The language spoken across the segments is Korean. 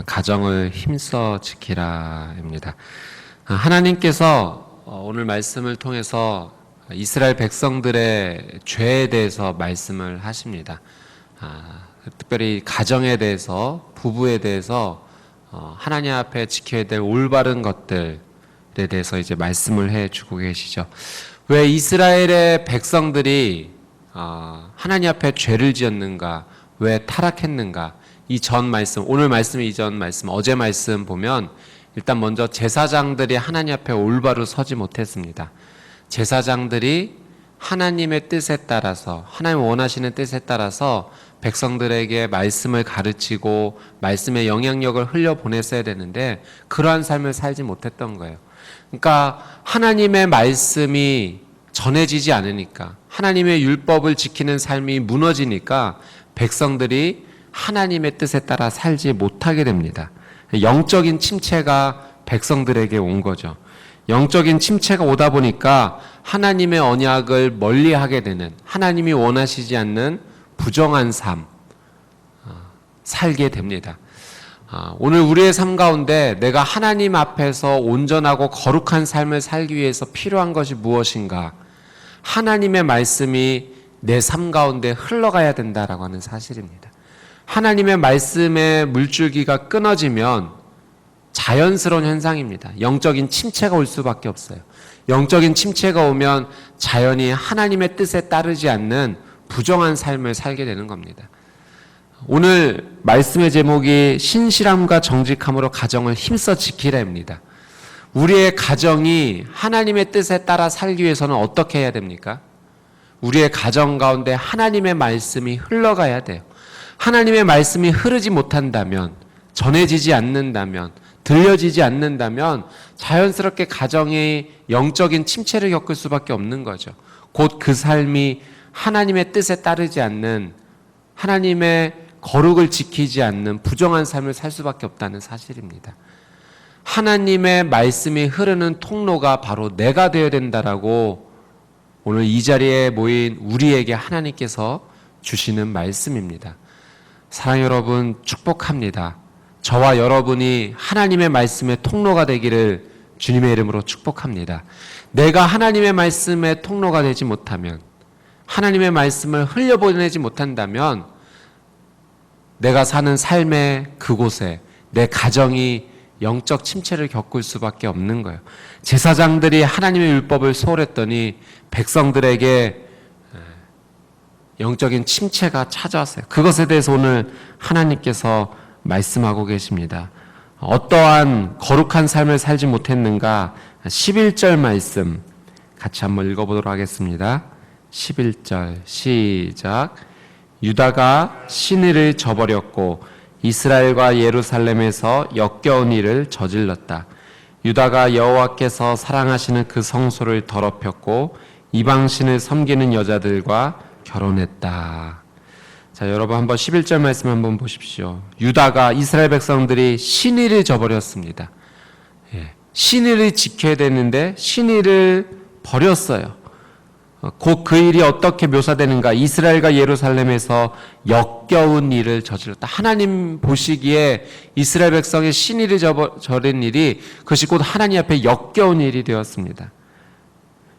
가정을 힘써 지키라입니다. 하나님께서 오늘 말씀을 통해서 이스라엘 백성들의 죄에 대해서 말씀을 하십니다. 특별히 가정에 대해서, 부부에 대해서 하나님 앞에 지켜야 될 올바른 것들에 대해서 이제 말씀을 해주고 계시죠. 왜 이스라엘의 백성들이 하나님 앞에 죄를 지었는가, 왜 타락했는가? 이 전 말씀, 오늘 말씀 이전 말씀, 어제 말씀 보면 일단 먼저 제사장들이 하나님 앞에 올바로 서지 못했습니다. 제사장들이 하나님의 뜻에 따라서, 하나님 원하시는 뜻에 따라서 백성들에게 말씀을 가르치고 말씀의 영향력을 흘려보냈어야 되는데 그러한 삶을 살지 못했던 거예요. 그러니까 하나님의 말씀이 전해지지 않으니까, 하나님의 율법을 지키는 삶이 무너지니까 백성들이 하나님의 뜻에 따라 살지 못하게 됩니다. 영적인 침체가 백성들에게 온 거죠. 영적인 침체가 오다 보니까 하나님의 언약을 멀리하게 되는, 하나님이 원하시지 않는 부정한 삶 살게 됩니다. 오늘 우리의 삶 가운데 내가 하나님 앞에서 온전하고 거룩한 삶을 살기 위해서 필요한 것이 무엇인가? 하나님의 말씀이 내 삶 가운데 흘러가야 된다라고 하는 사실입니다. 하나님의 말씀의 물줄기가 끊어지면 자연스러운 현상입니다. 영적인 침체가 올 수밖에 없어요. 영적인 침체가 오면 자연히 하나님의 뜻에 따르지 않는 부정한 삶을 살게 되는 겁니다. 오늘 말씀의 제목이 신실함과 정직함으로 가정을 힘써 지키라입니다. 우리의 가정이 하나님의 뜻에 따라 살기 위해서는 어떻게 해야 됩니까? 우리의 가정 가운데 하나님의 말씀이 흘러가야 돼요. 하나님의 말씀이 흐르지 못한다면, 전해지지 않는다면, 들려지지 않는다면 자연스럽게 가정이 영적인 침체를 겪을 수밖에 없는 거죠. 곧 그 삶이 하나님의 뜻에 따르지 않는, 하나님의 거룩을 지키지 않는 부정한 삶을 살 수밖에 없다는 사실입니다. 하나님의 말씀이 흐르는 통로가 바로 내가 되어야 된다라고 오늘 이 자리에 모인 우리에게 하나님께서 주시는 말씀입니다. 사랑하는 여러분, 축복합니다. 저와 여러분이 하나님의 말씀의 통로가 되기를 주님의 이름으로 축복합니다. 내가 하나님의 말씀의 통로가 되지 못하면, 하나님의 말씀을 흘려보내지 못한다면 내가 사는 삶의 그곳에 내 가정이 영적 침체를 겪을 수밖에 없는 거예요. 제사장들이 하나님의 율법을 소홀했더니 백성들에게 영적인 침체가 찾아왔어요. 그것에 대해서 오늘 하나님께서 말씀하고 계십니다. 어떠한 거룩한 삶을 살지 못했는가? 11절 말씀 같이 한번 읽어보도록 하겠습니다. 11절 시작. 유다가 신의를 저버렸고 이스라엘과 예루살렘에서 역겨운 일을 저질렀다. 유다가 여호와께서 사랑하시는 그 성소를 더럽혔고 이방신을 섬기는 여자들과 결혼했다. 자, 여러분 한번 11절 말씀 한번 보십시오. 유다가, 이스라엘 백성들이 신의를 저버렸습니다. 신의를 지켜야 되는데 신의를 버렸어요. 곧 그 일이 어떻게 묘사되는가? 이스라엘과 예루살렘에서 역겨운 일을 저질렀다. 하나님 보시기에 이스라엘 백성의 신의를 저버린 일이, 그것이 곧 하나님 앞에 역겨운 일이 되었습니다.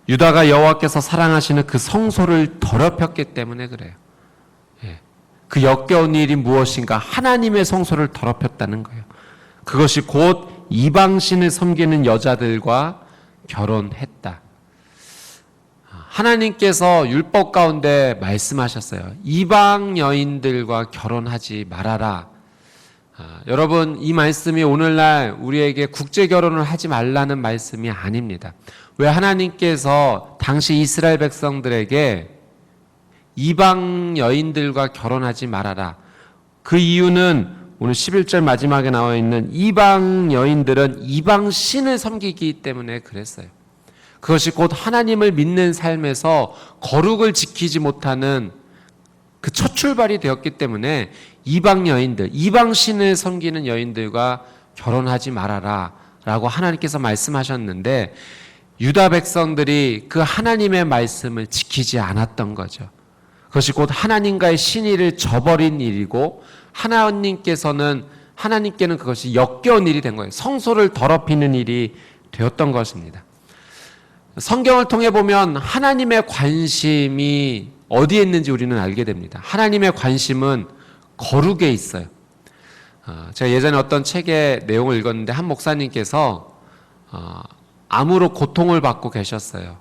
유다가 여호와께서 사랑하시는 그 성소를 더럽혔기 때문에 그래요. 그 역겨운 일이 무엇인가? 하나님의 성소를 더럽혔다는 거예요. 그것이 곧 이방신을 섬기는 여자들과 결혼했다. 하나님께서 율법 가운데 말씀하셨어요. 이방 여인들과 결혼하지 말아라. 여러분, 이 말씀이 오늘날 우리에게 국제 결혼을 하지 말라는 말씀이 아닙니다. 왜 하나님께서 당시 이스라엘 백성들에게 이방 여인들과 결혼하지 말아라. 그 이유는 오늘 11절 마지막에 나와 있는 이방 여인들은 이방 신을 섬기기 때문에 그랬어요. 그것이 곧 하나님을 믿는 삶에서 거룩을 지키지 못하는 그 첫 출발이 되었기 때문에 이방 여인들, 이방 신을 섬기는 여인들과 결혼하지 말아라 라고 하나님께서 말씀하셨는데 유다 백성들이 그 하나님의 말씀을 지키지 않았던 거죠. 그것이 곧 하나님과의 신의를 저버린 일이고 하나님께서는 하나님께는 그것이 역겨운 일이 된 거예요. 성소를 더럽히는 일이 되었던 것입니다. 성경을 통해 보면 하나님의 관심이 어디에 있는지 우리는 알게 됩니다. 하나님의 관심은 거룩에 있어요. 제가 예전에 어떤 책의 내용을 읽었는데 한 목사님께서 암으로 고통을 받고 계셨어요.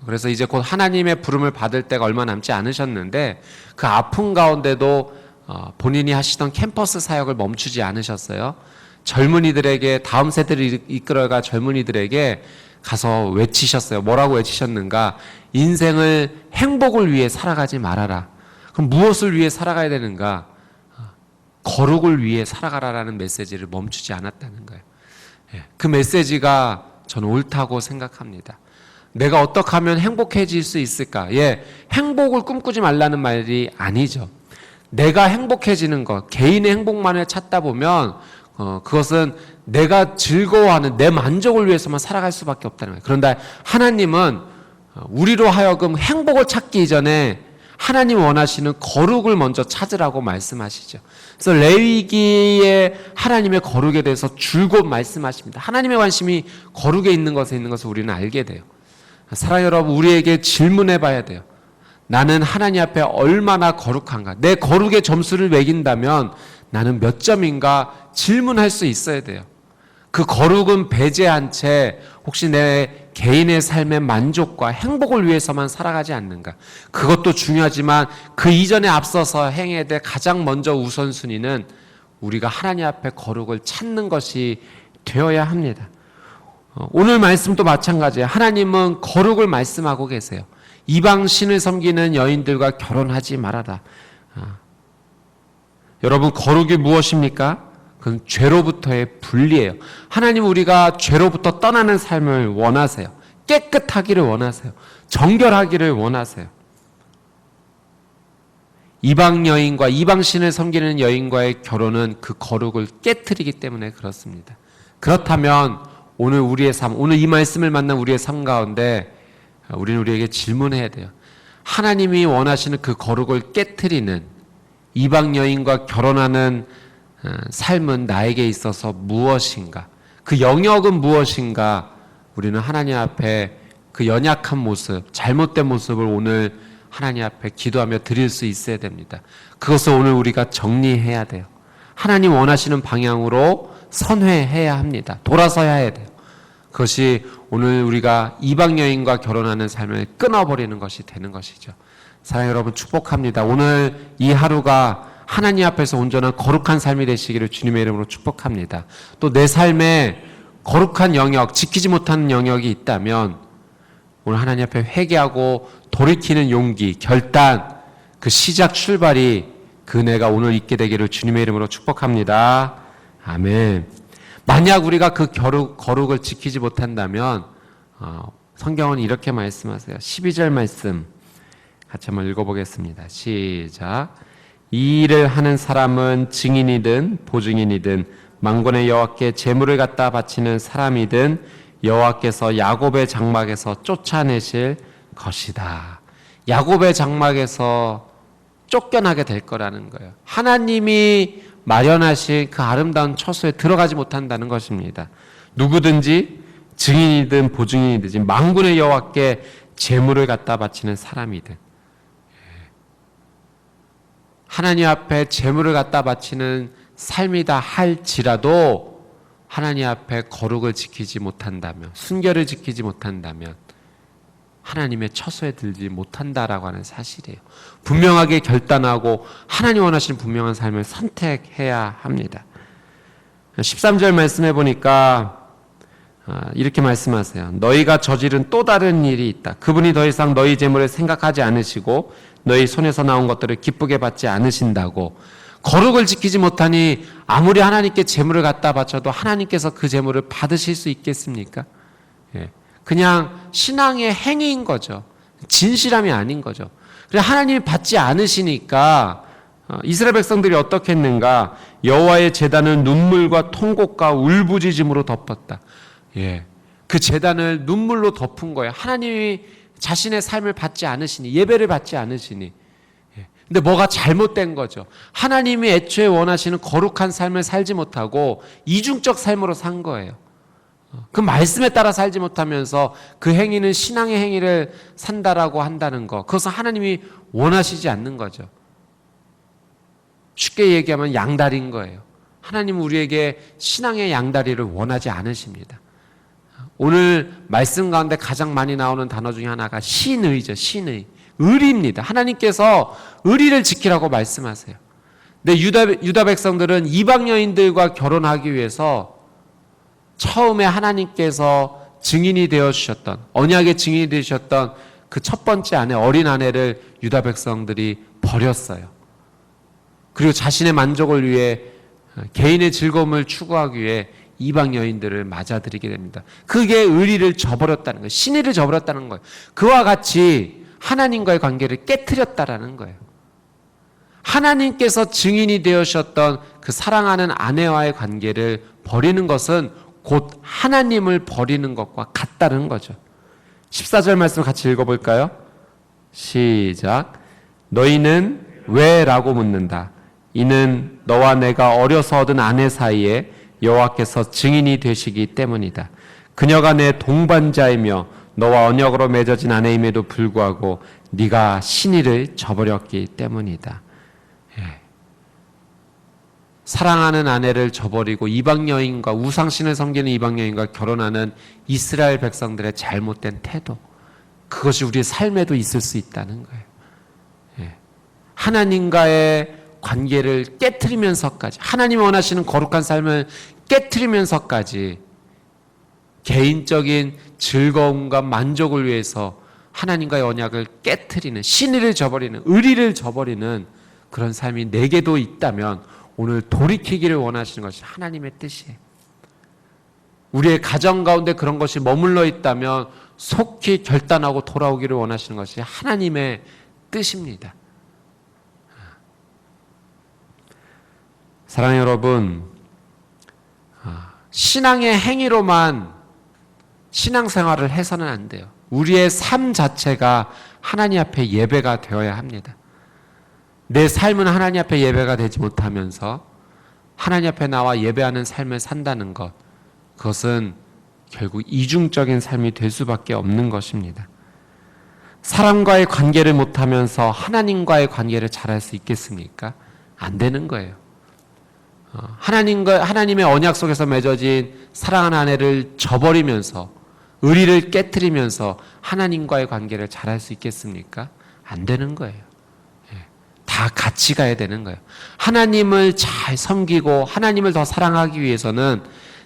그래서 이제 곧 하나님의 부름을 받을 때가 얼마 남지 않으셨는데 그 아픔 가운데도 본인이 하시던 캠퍼스 사역을 멈추지 않으셨어요. 젊은이들에게, 다음 세대를 이끌어가 젊은이들에게 가서 외치셨어요. 뭐라고 외치셨는가? 인생을 행복을 위해 살아가지 말아라. 그럼 무엇을 위해 살아가야 되는가? 거룩을 위해 살아가라라는 메시지를 멈추지 않았다는 거예요. 그 메시지가 저는 옳다고 생각합니다. 내가 어떻게 하면 행복해질 수 있을까? 행복을 꿈꾸지 말라는 말이 아니죠. 내가 행복해지는 것, 개인의 행복만을 찾다 보면 그것은 내가 즐거워하는 내 만족을 위해서만 살아갈 수밖에 없다는 거예요. 그런데 하나님은 우리로 하여금 행복을 찾기 이전에 하나님 원하시는 거룩을 먼저 찾으라고 말씀하시죠. 그래서 레위기의 하나님의 거룩에 대해서 줄곧 말씀하십니다. 하나님의 관심이 거룩에 있는 것에 있는 것을 우리는 알게 돼요. 사랑하는 여러분, 우리에게 질문해 봐야 돼요. 나는 하나님 앞에 얼마나 거룩한가? 내 거룩의 점수를 매긴다면 나는 몇 점인가 질문할 수 있어야 돼요. 그 거룩은 배제한 채 혹시 내 개인의 삶의 만족과 행복을 위해서만 살아가지 않는가? 그것도 중요하지만 그 이전에 앞서서 행해야 될 가장 먼저 우선순위는 우리가 하나님 앞에 거룩을 찾는 것이 되어야 합니다. 오늘 말씀도 마찬가지예요. 하나님은 거룩을 말씀하고 계세요. 이방 신을 섬기는 여인들과 결혼하지 말아라. 여러분, 거룩이 무엇입니까? 그건 죄로부터의 분리예요. 하나님, 우리가 죄로부터 떠나는 삶을 원하세요. 깨끗하기를 원하세요. 정결하기를 원하세요. 이방 여인과 이방 신을 섬기는 여인과의 결혼은 그 거룩을 깨트리기 때문에 그렇습니다. 그렇다면 오늘 우리의 삶, 오늘 이 말씀을 만난 우리의 삶 가운데 우리는 우리에게 질문해야 돼요. 하나님이 원하시는 그 거룩을 깨트리는 이방 여인과 결혼하는 삶은 나에게 있어서 무엇인가? 그 영역은 무엇인가? 우리는 하나님 앞에 그 연약한 모습, 잘못된 모습을 오늘 하나님 앞에 기도하며 드릴 수 있어야 됩니다. 그것을 오늘 우리가 정리해야 돼요. 하나님 원하시는 방향으로 선회해야 합니다. 돌아서야 해야 돼요. 그것이 오늘 우리가 이방 여인과 결혼하는 삶을 끊어버리는 것이 되는 것이죠. 사랑하는 여러분, 축복합니다. 오늘 이 하루가 하나님 앞에서 온전한 거룩한 삶이 되시기를 주님의 이름으로 축복합니다. 또 내 삶에 거룩한 영역, 지키지 못하는 영역이 있다면 오늘 하나님 앞에 회개하고 돌이키는 용기, 결단, 그 시작 출발이 그 은혜가 오늘 있게 되기를 주님의 이름으로 축복합니다. 아멘. 만약 우리가 그 거룩을 지키지 못한다면 성경은 이렇게 말씀하세요. 12절 말씀 같이 한번 읽어보겠습니다. 시작. 이 일을 하는 사람은 증인이든 보증인이든 만군의 여호와께 제물을 갖다 바치는 사람이든 여호와께서 야곱의 장막에서 쫓아내실 것이다. 야곱의 장막에서 쫓겨나게 될 거라는 거예요. 하나님이 마련하신 그 아름다운 처소에 들어가지 못한다는 것입니다. 누구든지 증인이든 보증인이든 만군의 여호와께 제물을 갖다 바치는 사람이든 하나님 앞에 제물을 갖다 바치는 삶이다 할지라도 하나님 앞에 거룩을 지키지 못한다면, 순결을 지키지 못한다면 하나님의 처소에 들지 못한다라고 하는 사실이에요. 분명하게 결단하고 하나님 원하시는 분명한 삶을 선택해야 합니다. 13절 말씀해 보니까 이렇게 말씀하세요. 너희가 저지른 또 다른 일이 있다. 그분이 더 이상 너희 재물을 생각하지 않으시고 너희 손에서 나온 것들을 기쁘게 받지 않으신다고. 거룩을 지키지 못하니 아무리 하나님께 재물을 갖다 바쳐도 하나님께서 그 재물을 받으실 수 있겠습니까? 그냥 신앙의 행위인 거죠. 진실함이 아닌 거죠. 그래서 하나님이 받지 않으시니까 이스라엘 백성들이 어떻게 했는가? 여호와의 제단은 눈물과 통곡과 울부짖음으로 덮었다. 그 제단을 눈물로 덮은 거예요. 하나님이 자신의 삶을 받지 않으시니, 예배를 받지 않으시니. 근데 뭐가 잘못된 거죠? 하나님이 애초에 원하시는 거룩한 삶을 살지 못하고 이중적 삶으로 산 거예요. 그 말씀에 따라 살지 못하면서 그 행위는 신앙의 행위를 산다라고 한다는 거, 그것은 하나님이 원하시지 않는 거죠. 쉽게 얘기하면 양다리인 거예요. 하나님은 우리에게 신앙의 양다리를 원하지 않으십니다. 오늘 말씀 가운데 가장 많이 나오는 단어 중에 하나가 신의죠. 신의. 의리입니다. 하나님께서 의리를 지키라고 말씀하세요. 근데 유다 백성들은 이방 여인들과 결혼하기 위해서 처음에 하나님께서 증인이 되어주셨던, 언약의 증인이 되셨던 그 첫 번째 아내, 어린 아내를 유다 백성들이 버렸어요. 그리고 자신의 만족을 위해, 개인의 즐거움을 추구하기 위해 이방 여인들을 맞아들이게 됩니다. 그게 의리를 저버렸다는 거예요. 신의를 저버렸다는 거예요. 그와 같이 하나님과의 관계를 깨트렸다라는 거예요. 하나님께서 증인이 되어주셨던 그 사랑하는 아내와의 관계를 버리는 것은 곧 하나님을 버리는 것과 같다는 거죠. 14절 말씀 같이 읽어볼까요? 시작. 너희는 왜? 라고 묻는다. 이는 너와 내가 어려서 얻은 아내 사이에 여호와께서 증인이 되시기 때문이다. 그녀가 내 동반자이며 너와 언약으로 맺어진 아내임에도 불구하고 네가 신의를 저버렸기 때문이다. 사랑하는 아내를 저버리고 이방 여인과 우상신을 섬기는 이방 여인과 결혼하는 이스라엘 백성들의 잘못된 태도, 그것이 우리의 삶에도 있을 수 있다는 거예요. 하나님과의 관계를 깨트리면서까지, 하나님이 원하시는 거룩한 삶을 깨트리면서까지 개인적인 즐거움과 만족을 위해서 하나님과의 언약을 깨트리는, 신의를 저버리는, 의리를 저버리는 그런 삶이 내게도 있다면 오늘 돌이키기를 원하시는 것이 하나님의 뜻이에요. 우리의 가정 가운데 그런 것이 머물러 있다면 속히 결단하고 돌아오기를 원하시는 것이 하나님의 뜻입니다. 사랑하는 여러분, 신앙의 행위로만 신앙생활을 해서는 안 돼요. 우리의 삶 자체가 하나님 앞에 예배가 되어야 합니다. 내 삶은 하나님 앞에 예배가 되지 못하면서 하나님 앞에 나와 예배하는 삶을 산다는 것, 그것은 결국 이중적인 삶이 될 수밖에 없는 것입니다. 사람과의 관계를 못하면서 하나님과의 관계를 잘할 수 있겠습니까? 안 되는 거예요. 하나님의 언약 속에서 맺어진 사랑하는 아내를 저버리면서, 의리를 깨트리면서 하나님과의 관계를 잘할 수 있겠습니까? 안 되는 거예요. 다 같이 가야 되는 거예요. 하나님을 잘 섬기고 하나님을 더 사랑하기 위해서는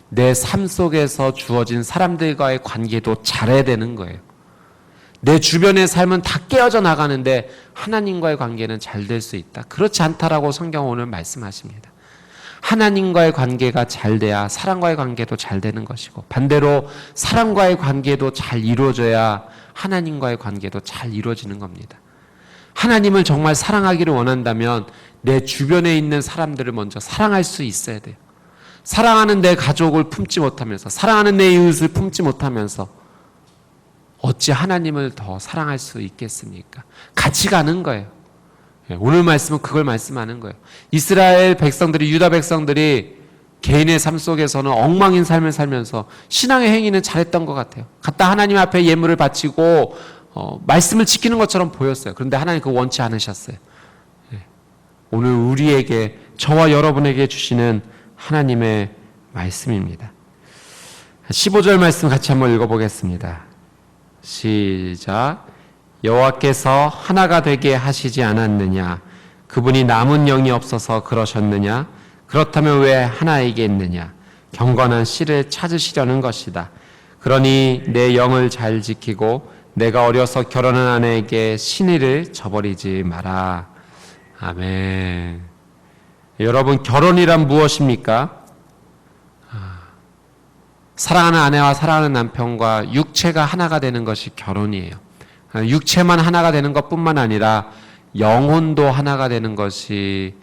내 삶 속에서 주어진 사람들과의 관계도 잘해야 되는 거예요. 내 주변의 삶은 다 깨어져 나가는데 하나님과의 관계는 잘 될 수 있다. 그렇지 않다라고 성경은 오늘 말씀하십니다. 하나님과의 관계가 잘 돼야 사람과의 관계도 잘 되는 것이고, 반대로 사람과의 관계도 잘 이루어져야 하나님과의 관계도 잘 이루어지는 겁니다. 하나님을 정말 사랑하기를 원한다면 내 주변에 있는 사람들을 먼저 사랑할 수 있어야 돼요. 사랑하는 내 가족을 품지 못하면서, 사랑하는 내 이웃을 품지 못하면서 어찌 하나님을 더 사랑할 수 있겠습니까? 같이 가는 거예요. 오늘 말씀은 그걸 말씀하는 거예요. 이스라엘 백성들이, 유다 백성들이 개인의 삶 속에서는 엉망인 삶을 살면서 신앙의 행위는 잘했던 것 같아요. 갖다 하나님 앞에 예물을 바치고 말씀을 지키는 것처럼 보였어요. 그런데 하나님 그거 원치 않으셨어요. 오늘 우리에게, 저와 여러분에게 주시는 하나님의 말씀입니다. 15절 말씀 같이 한번 읽어보겠습니다. 시작. 여호와께서 하나가 되게 하시지 않았느냐? 그분이 남은 영이 없어서 그러셨느냐? 그렇다면 왜 하나이게 있느냐? 경건한 씨를 찾으시려는 것이다. 그러니 내 영을 잘 지키고 내가 어려서 결혼한 아내에게 신의를 저버리지 마라. 아멘. 여러분, 결혼이란 무엇입니까? 사랑하는 아내와 사랑하는 남편과 육체가 하나가 되는 것이 결혼이에요. 육체만 하나가 되는 것뿐만 아니라 영혼도 하나가 되는 것이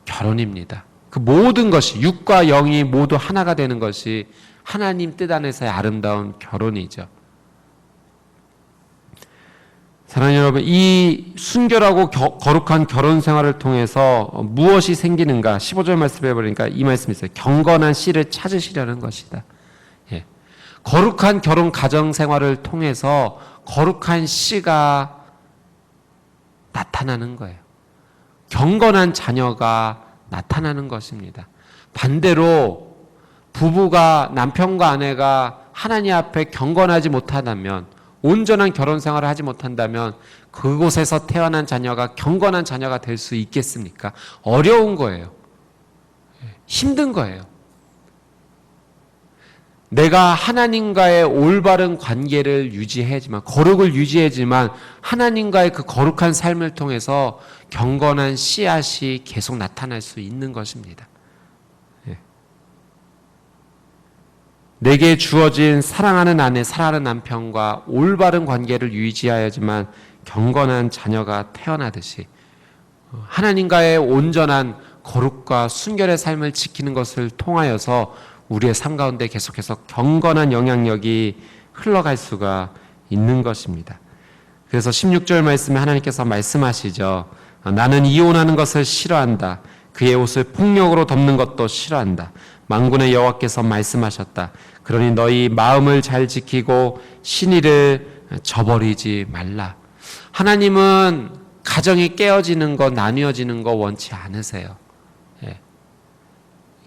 결혼입니다. 그 모든 것이, 육과 영이 모두 하나가 되는 것이 하나님 뜻 안에서의 아름다운 결혼이죠. 사랑하는 여러분, 이 순결하고 거룩한 결혼 생활을 통해서 무엇이 생기는가? 15절 말씀해 보니까 이 말씀이 있어요. 경건한 씨를 찾으시려는 것이다. 예. 거룩한 결혼 가정 생활을 통해서 거룩한 씨가 나타나는 거예요. 경건한 자녀가 나타나는 것입니다. 반대로 부부가, 남편과 아내가 하나님 앞에 경건하지 못하다면, 온전한 결혼 생활을 하지 못한다면 그곳에서 태어난 자녀가 경건한 자녀가 될 수 있겠습니까? 어려운 거예요. 힘든 거예요. 내가 하나님과의 올바른 관계를 유지해야지만, 거룩을 유지해야지만 하나님과의 그 거룩한 삶을 통해서 경건한 씨앗이 계속 나타날 수 있는 것입니다. 내게 주어진 사랑하는 아내, 사랑하는 남편과 올바른 관계를 유지해야지만 경건한 자녀가 태어나듯이 하나님과의 온전한 거룩과 순결의 삶을 지키는 것을 통하여서 우리의 삶 가운데 계속해서 경건한 영향력이 흘러갈 수가 있는 것입니다. 그래서 16절 말씀에 하나님께서 말씀하시죠. 나는 이혼하는 것을 싫어한다. 그의 옷을 폭력으로 덮는 것도 싫어한다. 만군의 여호와께서 말씀하셨다. 그러니 너희 마음을 잘 지키고 신의를 저버리지 말라. 하나님은 가정이 깨어지는 거, 나뉘어지는 거 원치 않으세요. 예.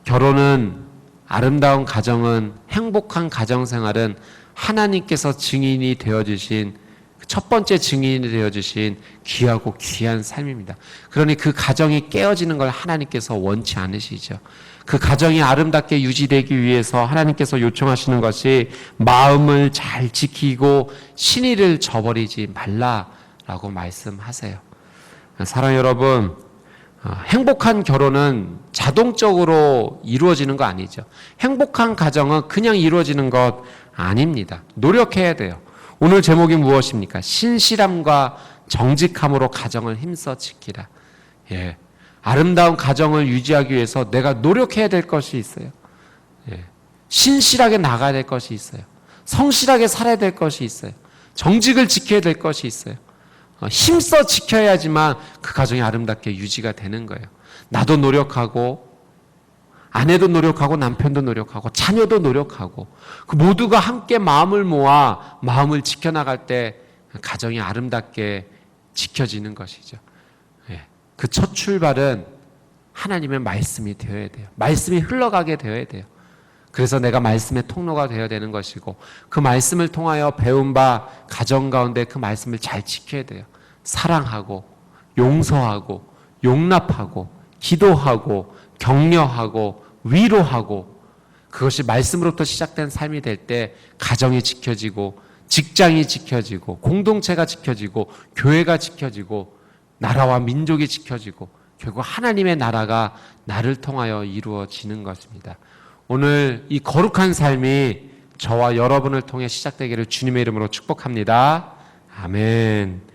결혼은, 아름다운 가정은, 행복한 가정생활은 하나님께서 증인이 되어주신, 첫 번째 증인이 되어주신 귀하고 귀한 삶입니다. 그러니 그 가정이 깨어지는 걸 하나님께서 원치 않으시죠. 그 가정이 아름답게 유지되기 위해서 하나님께서 요청하시는 것이 마음을 잘 지키고 신의를 저버리지 말라라고 말씀하세요. 사랑하는 여러분, 행복한 결혼은 자동적으로 이루어지는 거 아니죠. 행복한 가정은 그냥 이루어지는 것 아닙니다. 노력해야 돼요. 오늘 제목이 무엇입니까? 신실함과 정직함으로 가정을 힘써 지키라. 예. 아름다운 가정을 유지하기 위해서 내가 노력해야 될 것이 있어요. 예. 신실하게 나가야 될 것이 있어요. 성실하게 살아야 될 것이 있어요. 정직을 지켜야 될 것이 있어요. 힘써 지켜야지만 그 가정이 아름답게 유지가 되는 거예요. 나도 노력하고, 아내도 노력하고, 남편도 노력하고, 자녀도 노력하고, 그 모두가 함께 마음을 모아 마음을 지켜나갈 때 가정이 아름답게 지켜지는 것이죠. 그 첫 출발은 하나님의 말씀이 되어야 돼요. 말씀이 흘러가게 되어야 돼요. 그래서 내가 말씀의 통로가 되어야 되는 것이고, 그 말씀을 통하여 배운 바 가정 가운데 그 말씀을 잘 지켜야 돼요. 사랑하고, 용서하고, 용납하고, 기도하고, 격려하고, 위로하고, 그것이 말씀으로부터 시작된 삶이 될 때 가정이 지켜지고, 직장이 지켜지고, 공동체가 지켜지고, 교회가 지켜지고, 나라와 민족이 지켜지고, 결국 하나님의 나라가 나를 통하여 이루어지는 것입니다. 오늘 이 거룩한 삶이 저와 여러분을 통해 시작되기를 주님의 이름으로 축복합니다. 아멘.